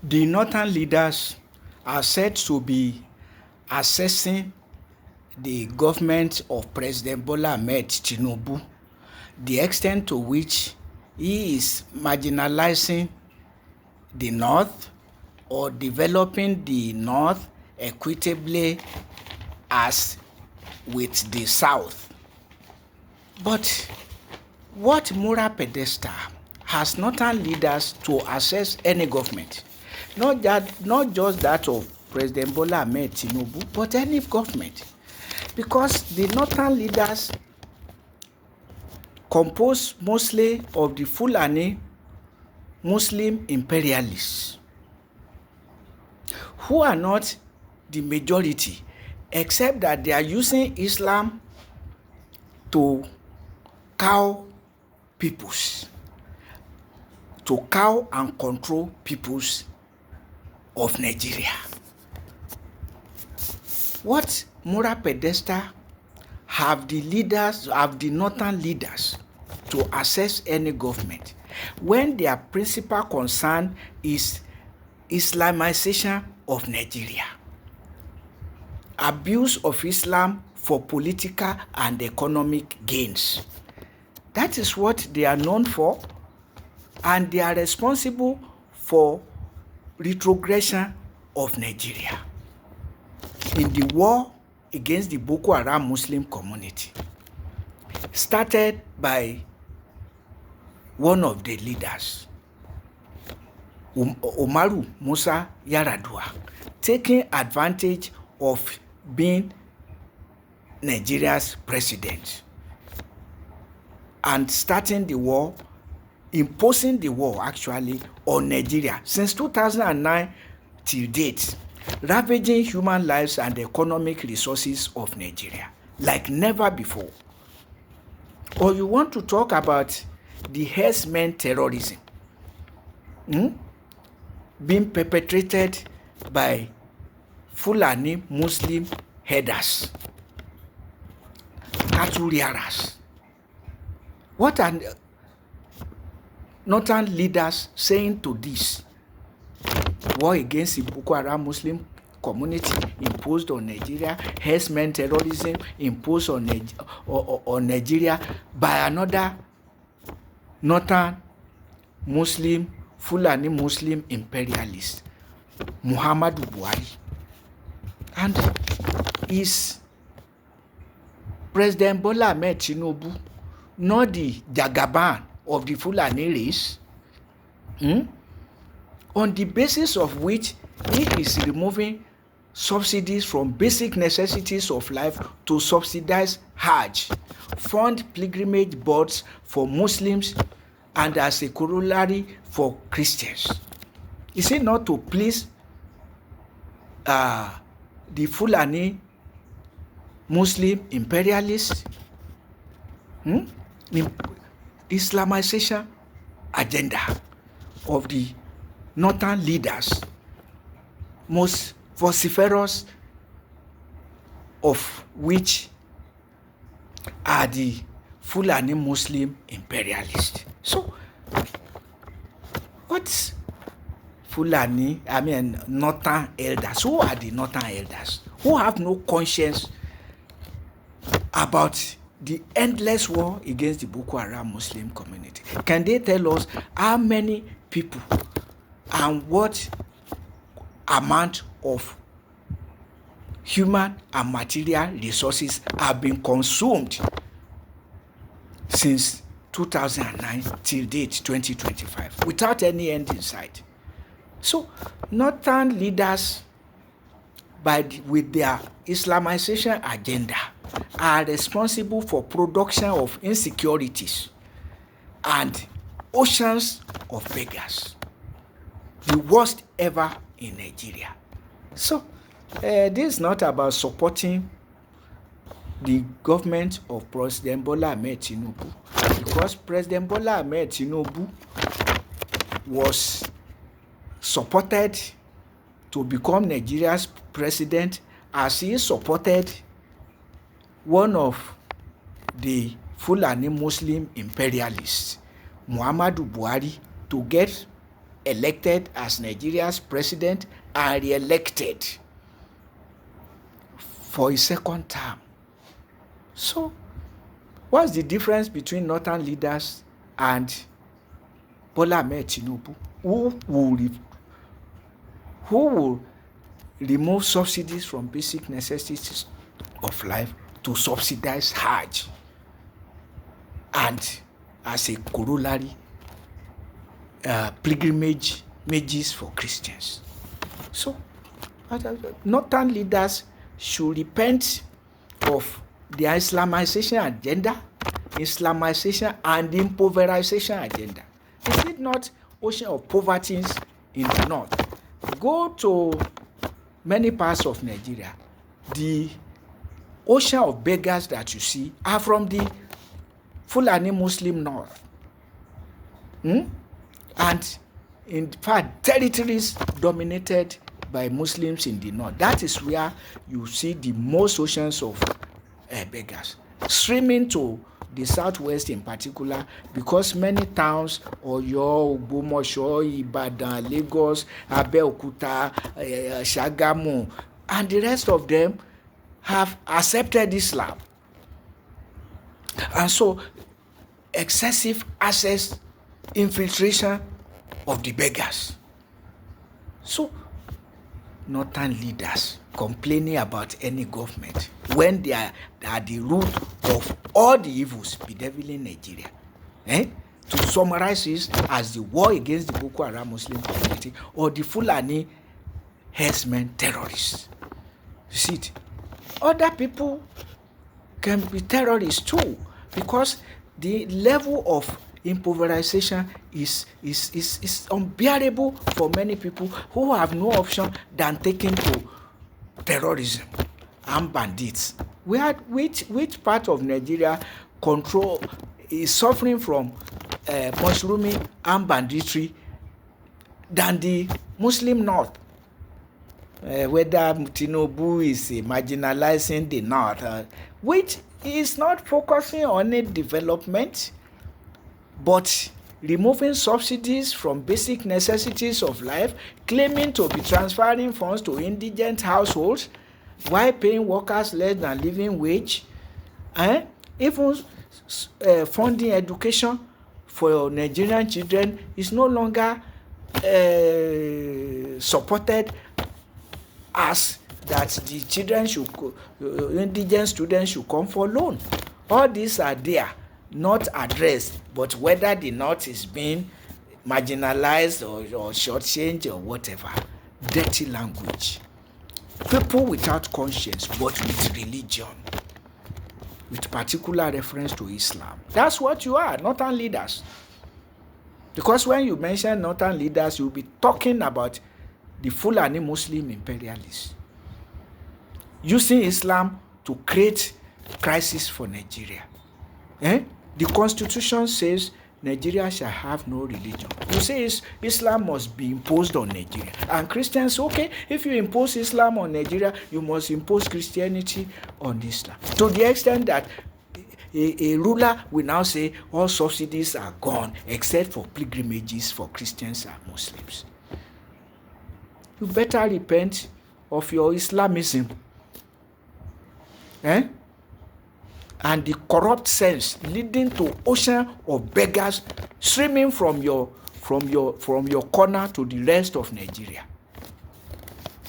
The northern leaders are said to be assessing the government of President Bola Ahmed Tinubu, the extent to which he is marginalizing the north or developing the north equitably as with the south. But what moral pedestal has northern leaders to assess any government? Not just that of President Bola Ahmed Tinubu, but any government. Because the northern leaders compose mostly of the Fulani Muslim imperialists, who are not the majority, except that they are using Islam to cow peoples, to cow and control peoples of Nigeria. What moral pedestal have the northern leaders to assess any government when their principal concern is Islamization of Nigeria, abuse of Islam for political and economic gains? That is what they are known for, and they are responsible for retrogression of Nigeria in the war against the Boko Haram Muslim community, started by one of the leaders, Umaru Musa Yar'Adua, taking advantage of being Nigeria's president and starting the war, imposing the war actually on Nigeria since 2009 till date, ravaging human lives and economic resources of Nigeria like never before. Or you want to talk about the herdsmen terrorism being perpetrated by Fulani Muslim herders, cattle rearers. What are northern leaders saying to this? War against the Boko Haram Muslim community imposed on Nigeria, herdsmen terrorism imposed on Nigeria by another northern Muslim, Fulani Muslim imperialist, Muhammadu Buhari. And is President Bola Ahmed Tinubu not the Jagaban of the Fulani race? On the basis of which he is removing subsidies from basic necessities of life to subsidize Hajj, fund pilgrimage boards for Muslims, and as a corollary for Christians. Is it not to please the Fulani Muslim imperialists? Islamization agenda of the northern leaders, most vociferous of which are the Fulani Muslim imperialists. So, what's northern elders? Who are the northern elders? Who have no conscience about the endless war against the Boko Haram Muslim community? Can they tell us how many people and what amount of human and material resources have been consumed since 2009 till date 2025 without any end in sight? So northern leaders, with their Islamization agenda, are responsible for production of insecurities and oceans of beggars, the worst ever in Nigeria. So this is not about supporting the government of President Bola Ahmed Tinubu, because President Bola Ahmed Tinubu was supported to become Nigeria's president as he supported one of the Fulani Muslim imperialists, Muhammadu Buhari, to get elected as Nigeria's president and re-elected for a second term. So, what's the difference between northern leaders and Bola Ahmed Tinubu, who will remove subsidies from basic necessities of life to subsidize Hajj, and as a corollary, pilgrimages for Christians? So, northern leaders should repent of the Islamization agenda, Islamization and impoverization agenda. Is it not ocean of poverty in the north? Go to many parts of Nigeria. The ocean of beggars that you see are from the Fulani Muslim north. And in fact, territories dominated by Muslims in the north. That is where you see the most oceans of beggars streaming to the southwest in particular, because many towns, Oyo, Ogbomoso, Ibadan, Lagos, Abeokuta, Shagamu, and the rest of them have accepted Islam. And so, excessive access, infiltration of the beggars. So, northern leaders complaining about any government when they are at the root of all the evils bedeviling Nigeria. To summarize this as the war against the Boko Haram Muslim community or the Fulani herdsmen terrorists. You see it? Other people can be terrorists too, because the level of impoverization is unbearable for many people who have no option than taking to terrorism and bandits. Which part of Nigeria is suffering from mushrooming and banditry than the Muslim north? Whether Tinubu is marginalizing the north, which is not focusing on any development, but removing subsidies from basic necessities of life, claiming to be transferring funds to indigent households while paying workers less than living wage, even funding education for Nigerian children is no longer supported as that the children should, indigent students should come for loan. All these are there, not addressed, but whether the north is being marginalized or shortchanged or whatever. Dirty language. People without conscience, but with religion, with particular reference to Islam. That's what you are, northern leaders. Because when you mention northern leaders, you'll be talking about the Fulani Muslim imperialists using Islam to create crisis for Nigeria. The Constitution says Nigeria shall have no religion. You say Islam must be imposed on Nigeria. And Christians, okay, if you impose Islam on Nigeria, you must impose Christianity on Islam. To the extent that a ruler will now say all subsidies are gone except for pilgrimages for Christians and Muslims. You better repent of your Islamism. And the corrupt sense leading to ocean of beggars streaming from your corner to the rest of Nigeria.